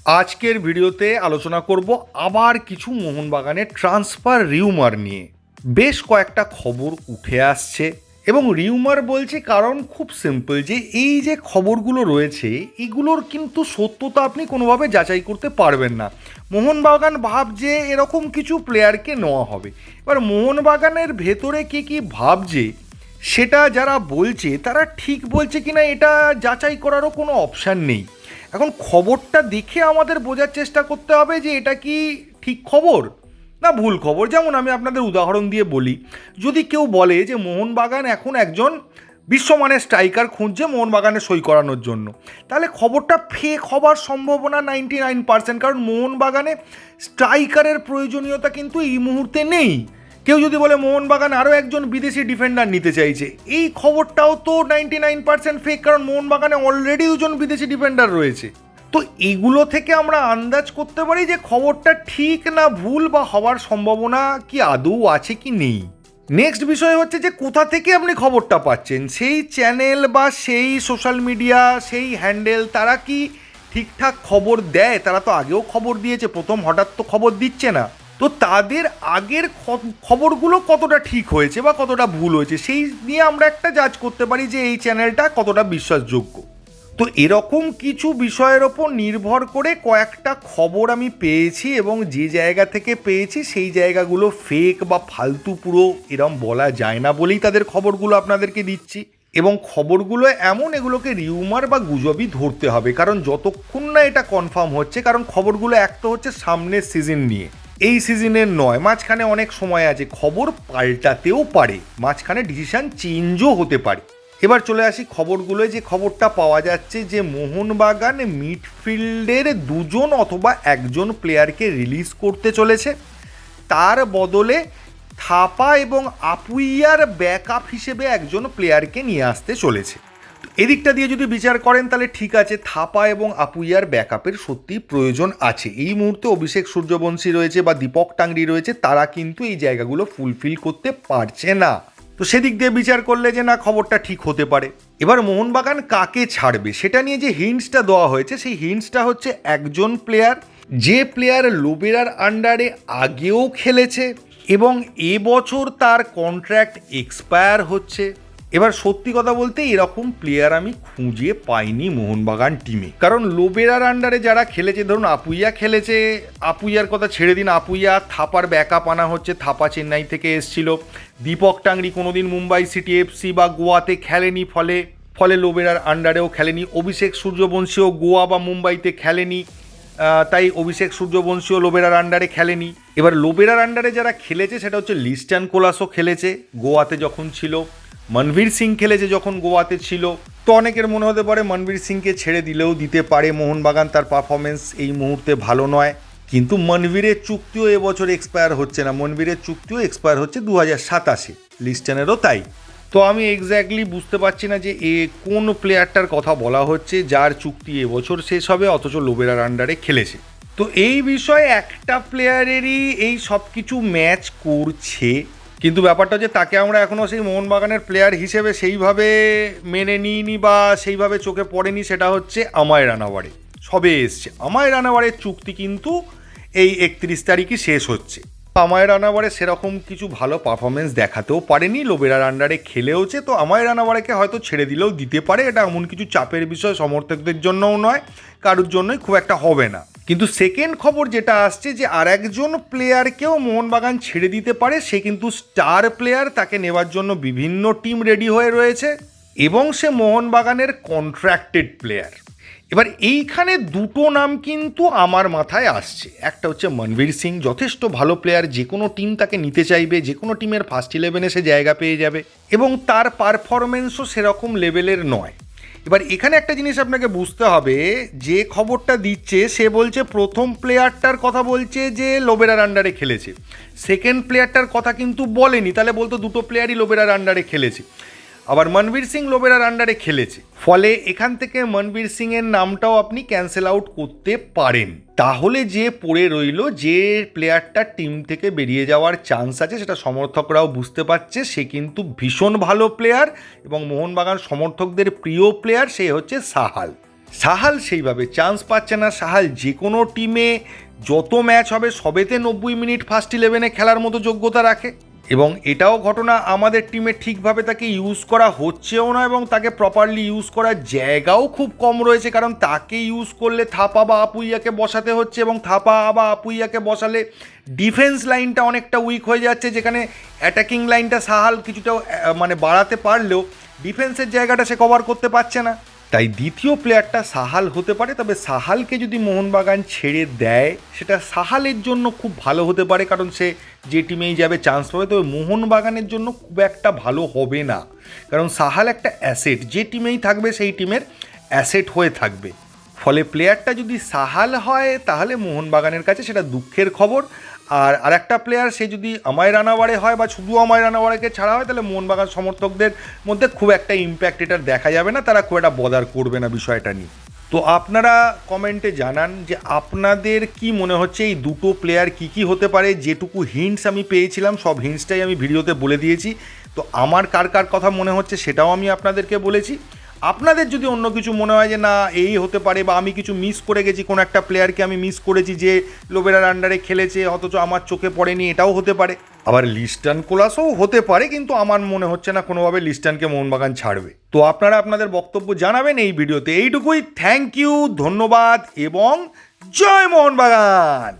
আজকের ভিডিওতে আলোচনা করব আবার কিছু মোহনবাগানের ট্রান্সফার রিউমার নিয়ে। বেশ কয়েকটা খবর উঠে আসছে এবং রিউমার বলছি কারণ খুব সিম্পল, যে এই যে খবরগুলো রয়েছে এগুলোর কিন্তু সত্যতা আপনি কোনোভাবে যাচাই করতে পারবেন না। মোহনবাগান ভাবছে এরকম কিছু প্লেয়ারকে নেওয়া হবে, এবার মোহনবাগানের ভেতরে কে কী ভাবছে সেটা যারা বলছে তারা ঠিক বলছে কিনা এটা যাচাই করারও কোনো অপশান নেই। এখন খবরটা দেখে আমাদের বোঝার চেষ্টা করতে হবে যে এটা কি ঠিক খবর না ভুল খবর। যেমন আমি আপনাদের উদাহরণ দিয়ে বলি, যদি কেউ বলে যে মোহনবাগান এখন একজন বিশ্বমানের স্ট্রাইকার খুঁজছে মোহনবাগানে সই করানোর জন্য, তাহলে খবরটা ফেক হবার সম্ভাবনা 99%, কারণ মোহনবাগানে স্ট্রাইকারের প্রয়োজনীয়তা কিন্তু এই মুহূর্তে নেই। কেউ যদি বলে মোহনবাগান আরও একজন বিদেশি ডিফেন্ডার নিতে চাইছে, এই খবরটাও তো 99% ফেক, কারণ মোহনবাগানে অলরেডি দুজন বিদেশি ডিফেন্ডার রয়েছে। তো এগুলো থেকে আমরা আন্দাজ করতে পারি যে খবরটা ঠিক না ভুল, বা হওয়ার সম্ভাবনা কি আদৌ আছে কি নেই। নেক্সট বিষয় হচ্ছে যে কোথা থেকে আপনি খবরটা পাচ্ছেন, সেই চ্যানেল বা সেই সোশ্যাল মিডিয়া সেই হ্যান্ডেল তারা কি ঠিকঠাক খবর দেয়? তারা তো আগেও খবর দিয়েছে, প্রথম হঠাৎ তো খবর দিচ্ছে না। তো তাদের আগের খবরগুলো কতটা ঠিক হয়েছে বা কতটা ভুল হয়েছে সেই নিয়ে আমরা একটা জাজ করতে পারি যে এই চ্যানেলটা কতটা বিশ্বাসযোগ্য। তো এরকম কিছু বিষয়ের ওপর নির্ভর করে কয়েকটা খবর আমি পেয়েছি, এবং যে জায়গা থেকে পেয়েছি সেই জায়গাগুলো ফেক বা ফালতু পুরো এরম বলা যায় না বলেই তাদের খবরগুলো আপনাদেরকে দিচ্ছি। এবং খবরগুলো এমন, এগুলোকে রিউমার বা গুজবই ধরতে হবে, কারণ যতক্ষণ না এটা কনফার্ম হচ্ছে, কারণ খবরগুলো এক তো হচ্ছে সামনের সিজন নিয়ে, এই সিজনের নয়, মাঝখানে অনেক সময় আছে, খবর পাল্টাতেও পারে, মাঝখানে ডিসিশন চেঞ্জও হতে পারে। এবার চলে আসি খবরগুলোয়। যে খবরটা পাওয়া যাচ্ছে যে মোহনবাগান মিডফিল্ডের দুজন অথবা একজন প্লেয়ারকে রিলিজ করতে চলেছে, তার বদলে থাপা এবং আপুইয়ার ব্যাকআপ হিসেবে একজন প্লেয়ারকে নিয়ে আসতে চলেছে। এদিকটা দিয়ে যদি বিচার করেন তাহলে ঠিক আছে, থাপা এবং আপুইয়ার ব্যাকআপের সত্যি প্রয়োজন আছে। এই মুহূর্তে অভিষেক সূর্যবংশী রয়েছে বা দীপক টাংরি রয়েছে, তারা কিন্তু এই জায়গাগুলো ফুলফিল করতে পারছে না। তো সেদিক দিয়ে বিচার করলে যে না, খবরটা ঠিক হতে পারে। এবার মোহনবাগান কাকে ছাড়বে সেটা নিয়ে যে হিন্টসটা দেওয়া হয়েছে, সেই হিন্টসটা হচ্ছে একজন প্লেয়ার, যে প্লেয়ার লোবেরার আন্ডারে আগেও খেলেছে এবং এবছর তার কন্ট্রাক্ট এক্সপায়ার হচ্ছে। এবার সত্যি কথা বলতে এরকম প্লেয়ার আমি খুঁজে পাইনি মোহনবাগান টিমে, কারণ লোবেরার আন্ডারে যারা খেলেছে, ধরুন আপুইয়া খেলেছে, আপুইয়ার কথা ছেড়ে দিন, আপুইয়া থাপার ব্যাকআপ আনা হচ্ছে, থাপা চেন্নাই থেকে এসছিল। দীপক টাংরি কোনোদিন মুম্বাই সিটি এফসি বা গোয়াতে খেলেনি, ফলে লোবেরার আন্ডারেও খেলেনি। অভিষেক সূর্যবংশীও গোয়া বা মুম্বাইতে খেলেনি, তাই অভিষেক সূর্যবংশীও লোবেরার আন্ডারে খেলেনি। এবার লোবেরার আন্ডারে যারা খেলেছে সেটা হচ্ছে লিস্টান কোলাসও খেলেছে গোয়াতে যখন ছিল, মনবীর সিং খেলেছে যখন গোয়াতে ছিল। তো অনেকের মনে হতে পারে মনবীর সিংকে ছেড়ে দিলেও দিতে পারে মোহনবাগান, তার পারফরমেন্স এই মুহূর্তে ভালো নয়। কিন্তু মনবীরের চুক্তিও এবছর এক্সপায়ার হচ্ছে না, মনবীরের চুক্তিও এক্সপায়ার হচ্ছে 2027, লিস্টানেরও তাই। তো আমি এক্স্যাক্টলি বুঝতে পারছি না যে কোন প্লেয়ারটার কথা বলা হচ্ছে যার চুক্তি এবছর শেষ হবে অথচ লোবেরার আন্ডারে খেলেছে। তো এই বিষয়ে একটা প্লেয়ারেরই এই সব কিছু ম্যাচ করছে, কিন্তু ব্যাপারটা যে তাকে আমরা এখনও সেই মোহনবাগানের প্লেয়ার হিসেবে সেইভাবে মেনে নিইনি বা সেইভাবে চোখে পড়েনি, সেটা হচ্ছে আমায় রানাওয়ারে। সবে এসছে আমায় রানাওয়ারের চুক্তি, কিন্তু এই 31 তারিখই শেষ হচ্ছে। আমায় রানাওয়ারে সেরকম কিছু ভালো পারফরমেন্স দেখাতেও পারেনি, লোবেরার আন্ডারে খেলেওছে, তো আমায় রানাওয়ারেকে হয়তো ছেড়ে দিলেও দিতে পারে, এটা এমন কিছু চাপের বিষয় সমর্থকদের জন্যও নয়, কারোর জন্যই খুব একটা হবে না। কিন্তু সেকেন্ড খবর যেটা আসছে যে আর একজন প্লেয়ারকেও মোহনবাগান ছেড়ে দিতে পারে, সে কিন্তু স্টার প্লেয়ার, তাকে নেওয়ার জন্য বিভিন্ন টিম রেডি হয়ে রয়েছে এবং সে মোহনবাগানের কন্ট্রাক্টেড প্লেয়ার। এবার এইখানে দুটো নাম কিন্তু আমার মাথায় আসছে, একটা হচ্ছে মনবীর সিং, যথেষ্ট ভালো প্লেয়ার, যে কোনো টিম তাকে নিতে চাইবে, যে কোনো টিমের ফার্স্ট 11-এ সে জায়গা পেয়ে যাবে এবং তার পারফরমেন্সও সেরকম লেভেলের নয়। এবার এখানে একটা জিনিস আপনাকে বুঝতে হবে, যে খবরটা দিচ্ছে সে বলছে প্রথম প্লেয়ারটার কথা বলছে যে লোবেরার আন্ডারে খেলেছে, সেকেন্ড প্লেয়ারটার কথা কিন্তু বলেনি, তাহলে বলতো দুটো প্লেয়ারই লোবেরার আন্ডারে খেলেছে। আবার মনবীর সিং লোবেরার আন্ডারে খেলেছে, ফলে এখান থেকে মনবীর সিংয়ের নামটাও আপনি ক্যান্সেল আউট করতে পারেন। তাহলে যে পড়ে রইল, যে প্লেয়ারটা টিম থেকে বেরিয়ে যাওয়ার চান্স আছে, সেটা সমর্থকরাও বুঝতে পারছে, সে কিন্তু ভীষণ ভালো প্লেয়ার এবং মোহনবাগান সমর্থকদের প্রিয় প্লেয়ার, সে হচ্ছে সাহাল। সাহাল সেইভাবে চান্স পাচ্ছে না। সাহাল যে কোনো টিমে যত ম্যাচ হবে সবেতে 90 মিনিট ফার্স্ট 11-এ খেলার মতো যোগ্যতা রাখে, এবং এটাও ঘটনা আমাদের টিমে ঠিকভাবে তাকে ইউজ করা হচ্ছেও না, এবং তাকে প্রপারলি ইউজ করার জায়গাও খুব কম রয়েছে, কারণ তাকে ইউজ করলে থাপা বা আপুইয়াকে বসাতে হচ্ছে, এবং থাপা বা আপুইয়াকে বসালে ডিফেন্স লাইনটা অনেকটা উইক হয়ে যাচ্ছে, যেখানে অ্যাটাকিং লাইনটা সাহাল কিছুটা মানে বাড়াতে পারলেও ডিফেন্সের জায়গাটা সে কভার করতে পারছে না। তাই দ্বিতীয় প্লেয়ারটা সাহাল হতে পারে, তবে সাহালকে যদি মোহনবাগান ছেড়ে দেয় সেটা সাহালের জন্য খুব ভালো হতে পারে, কারণ সে যে টিমেই যাবে চান্স পাবে। তবে মোহনবাগানের জন্য খুব একটা ভালো হবে না, কারণ সাহাল একটা অ্যাসেট, যে টিমেই থাকবে সেই টিমের অ্যাসেট হয়ে থাকবে। ফলে প্লেয়ারটা যদি সাহাল হয় তাহলে মোহনবাগানের কাছে সেটা দুঃখের খবর। আর আরেকটা প্লেয়ার সে যদি আমায় রানাওয়ারে হয় বা শুধু আমায় রানাওয়ারেকে ছাড়া হয়, তাহলে মোহনবাগান সমর্থকদের মধ্যে খুব একটা ইম্প্যাক্ট এটার দেখা যাবে না, তারা খুব একটা বদার করবে না বিষয়টা নিয়ে। তো আপনারা কমেন্টে জানান যে আপনাদের কি মনে হচ্ছে এই দুটো প্লেয়ার কি কি হতে পারে। যেটুকু হিন্টস আমি পেয়েছিলাম সব হিন্টসটাই আমি ভিডিওতে বলে দিয়েছি। তো আমার কার কার কথা মনে হচ্ছে সেটাও আমি আপনাদেরকে বলেছি। আপনাদের যদি অন্য কিছু মনে হয় যে না এই হতে পারে, বা আমি কিছু মিস করে গেছি, কোনো একটা প্লেয়ারকে আমি মিস করেছি যে লোবেরার আন্ডারে খেলেছে অথচ আমার চোখে পড়েনি, এটাও হতে পারে। আবার লিস্টান কোলাসও হতে পারে, কিন্তু আমার মনে হচ্ছে না কোনোভাবে লিস্টানকে মোহনবাগান ছাড়বে। তো আপনারা আপনাদের বক্তব্য জানাবেন এই ভিডিওতে। এইটুকুই, থ্যাংক ইউ, ধন্যবাদ এবং জয় মোহনবাগান।